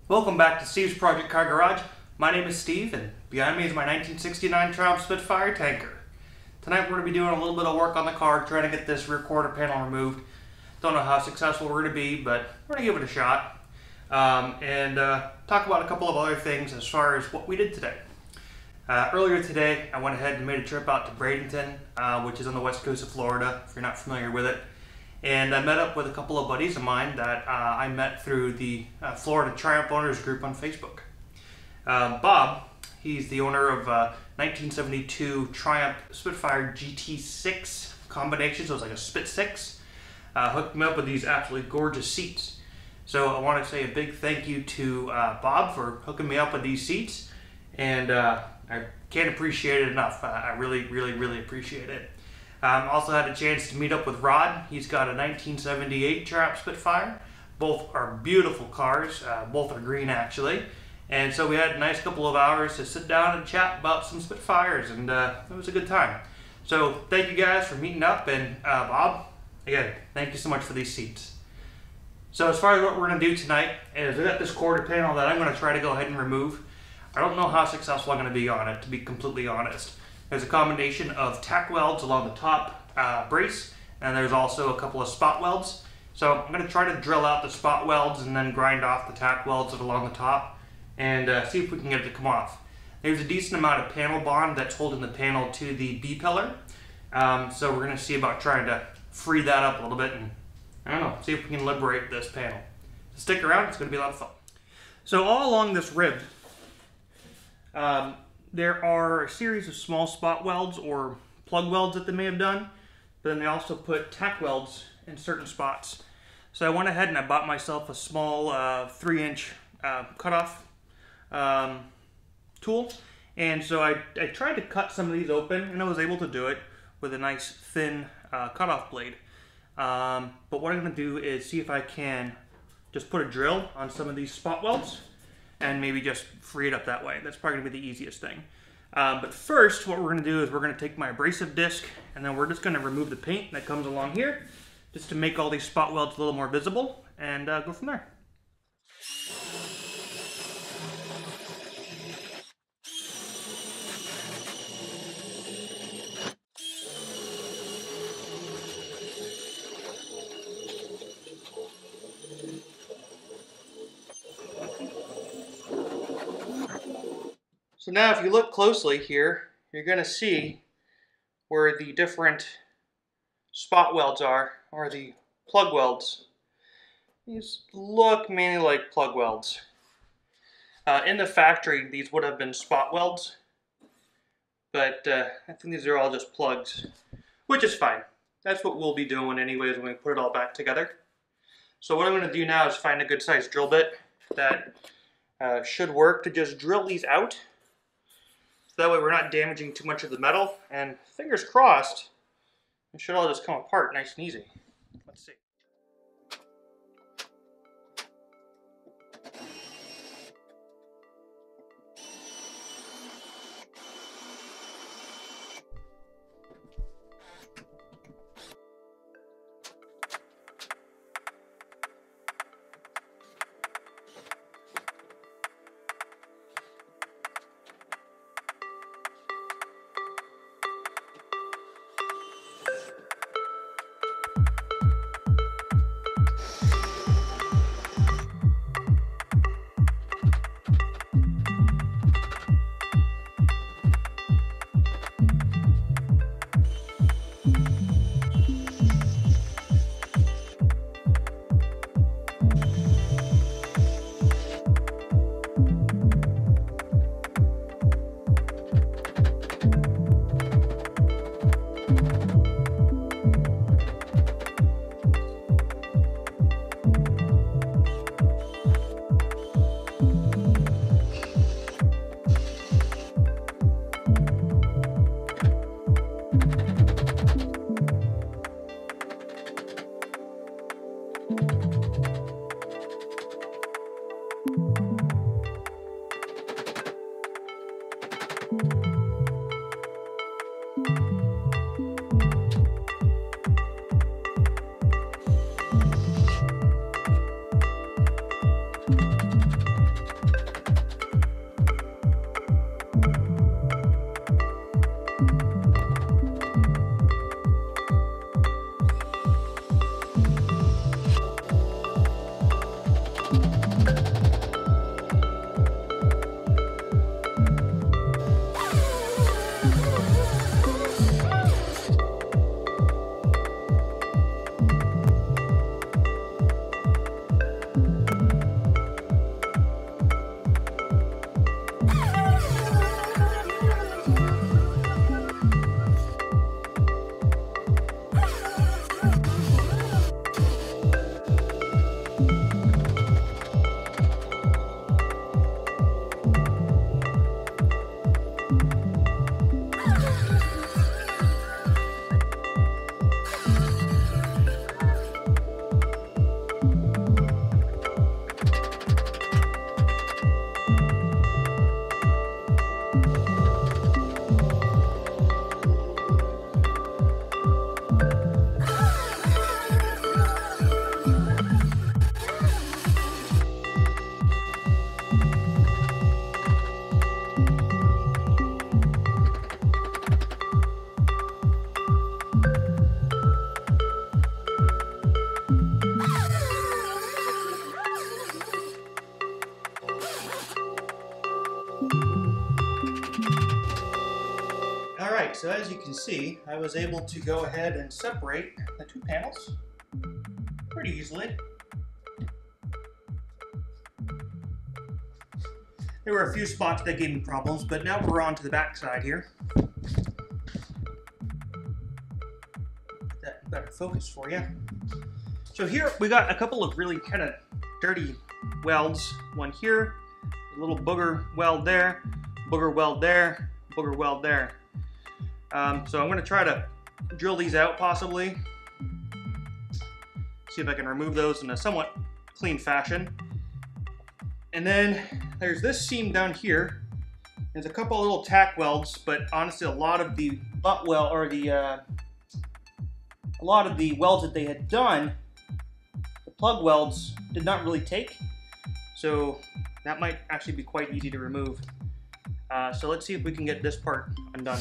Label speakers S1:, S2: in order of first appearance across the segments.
S1: Welcome back to Steve's Project Car Garage. My name is Steve, and behind me is my 1969 Triumph Spitfire tanker. Tonight we're going to be doing a little bit of work on the car, trying to get this rear quarter panel removed. Don't know how successful we're going to be, but we're going to give it a shot. And talk about a couple of other things as far as what we did today. Earlier today, I went ahead and made a trip out to Bradenton, which is on the west coast of Florida, if you're not familiar with it. And I met up with a couple of buddies of mine that I met through the Florida Triumph Owners Group on Facebook. Bob, he's the owner of 1972 Triumph Spitfire GT6 combination, so it's like a Spit 6. Hooked me up with these absolutely gorgeous seats. So I want to say a big thank you to Bob for hooking me up with these seats. And I can't appreciate it enough. I really appreciate it. Also had a chance to meet up with Rod. He's got a 1978 Triumph Spitfire. Both are beautiful cars. Both are green actually. And so we had a nice couple of hours to sit down and chat about some Spitfires, and it was a good time. So thank you guys for meeting up, and Bob, again, thank you so much for these seats. So as far as what we're going to do tonight is we got this quarter panel that I'm going to try to go ahead and remove. I don't know how successful I'm going to be on it, to be completely honest. There's a combination of tack welds along the top brace, and there's also a couple of spot welds. So I'm going to try to drill out the spot welds and then grind off the tack welds that are along the top and see if we can get it to come off. There's a decent amount of panel bond that's holding the panel to the B-pillar. So we're going to see about trying to free that up a little bit and, I don't know, see if we can liberate this panel. So stick around, it's going to be a lot of fun. So all along this rib, there are a series of small spot welds or plug welds that they may have done, but then they also put tack welds in certain spots. So I went ahead and I bought myself a small 3-inch cutoff tool, and so I tried to cut some of these open, and I was able to do it with a nice thin cutoff blade. But what I'm going to do is see if I can just put a drill on some of these spot welds and maybe just free it up that way. That's probably going to be the easiest thing. But first, what we're going to do is we're going to take my abrasive disc, and then we're just going to remove the paint that comes along here, just to make all these spot welds a little more visible, and go from there. So now if you look closely here, you're going to see where the different spot welds are, or the plug welds. These look mainly like plug welds. In the factory, these would have been spot welds, but I think these are all just plugs, which is fine. That's what we'll be doing anyways when we put it all back together. So what I'm going to do now is find a good sized drill bit that should work to just drill these out. That way we're not damaging too much of the metal, and fingers crossed, it should all just come apart nice and easy. Let's see. so as you can see, I was able to go ahead and separate the two panels pretty easily. There were a few spots that gave me problems, but now we're on to the back side here. That better focus for you. So here we got a couple of really kind of dirty welds. One here, a little booger weld there, booger weld there, booger weld there. So I'm going to try to drill these out possibly. See if I can remove those in a somewhat clean fashion. And then there's this seam down here. There's a couple little tack welds, but honestly a lot of the butt weld, or a lot of the welds that they had done, the plug welds did not really take. So that might actually be quite easy to remove. So let's see if we can get this part undone.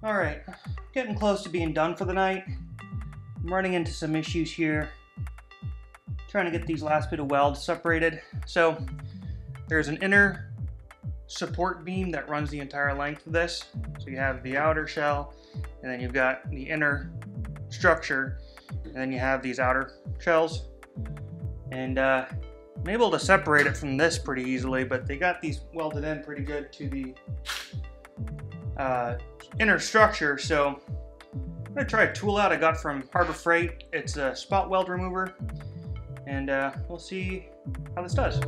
S1: Alright, getting close to being done for the night. I'm running into some issues here. Trying to get these last bit of welds separated. So there's an inner support beam that runs the entire length of this. So you have the outer shell, and then you've got the inner structure, and then you have these outer shells. And I'm able to separate it from this pretty easily, but they got these welded in pretty good to the inner structure. So I'm gonna try a tool out I got from Harbor Freight. It's a spot weld remover, and we'll see how this does.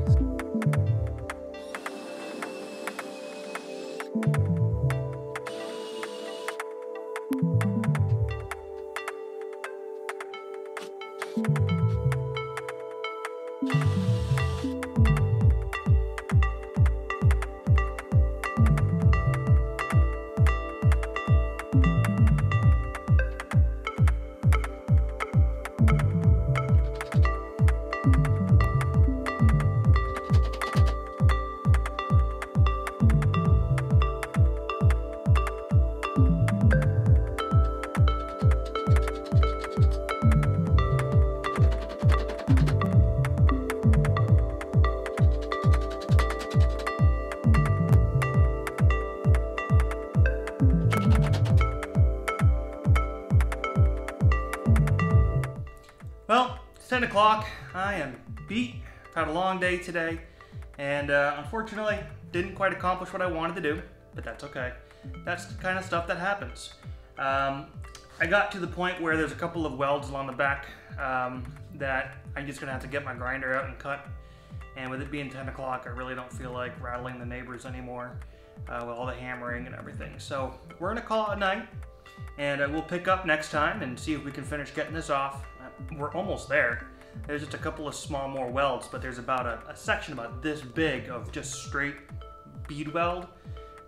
S1: Well, it's 10 o'clock. I am beat. I've had a long day today, and unfortunately didn't quite accomplish what I wanted to do, but that's okay. That's the kind of stuff that happens. I got to the point where there's a couple of welds along the back that I'm just gonna have to get my grinder out and cut. And with it being 10 o'clock, I really don't feel like rattling the neighbors anymore with all the hammering and everything. So we're gonna call it a night, and we'll pick up next time and see if we can finish getting this off. We're almost there. There's just a couple of small more welds, but there's about a section about this big of just straight bead weld,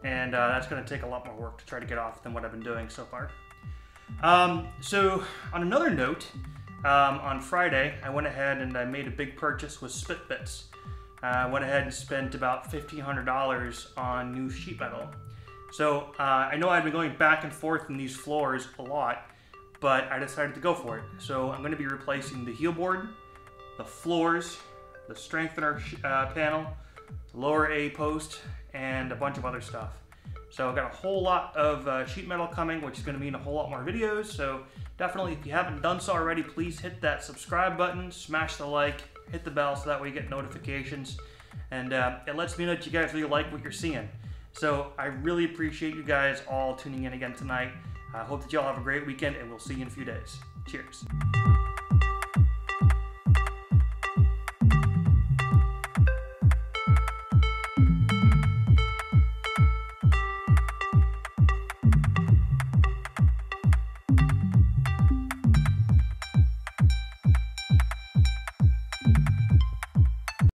S1: and that's going to take a lot more work to try to get off than what I've been doing so far. So on another note, on Friday, I went ahead and I made a big purchase with Spitfire. I went ahead and spent about $1,500 on new sheet metal. So I know I've been going back and forth in these floors a lot, but I decided to go for it. So I'm going to be replacing the heel board, the floors, the strengthener panel, the lower A post, and a bunch of other stuff. So I've got a whole lot of sheet metal coming, which is going to mean a whole lot more videos. So definitely, if you haven't done so already, please hit that subscribe button, smash the like, hit the bell so that way you get notifications. And it lets me know that you guys really like what you're seeing. So I really appreciate you guys all tuning in again tonight. I hope that y'all have a great weekend, and we'll see you in a few days. Cheers.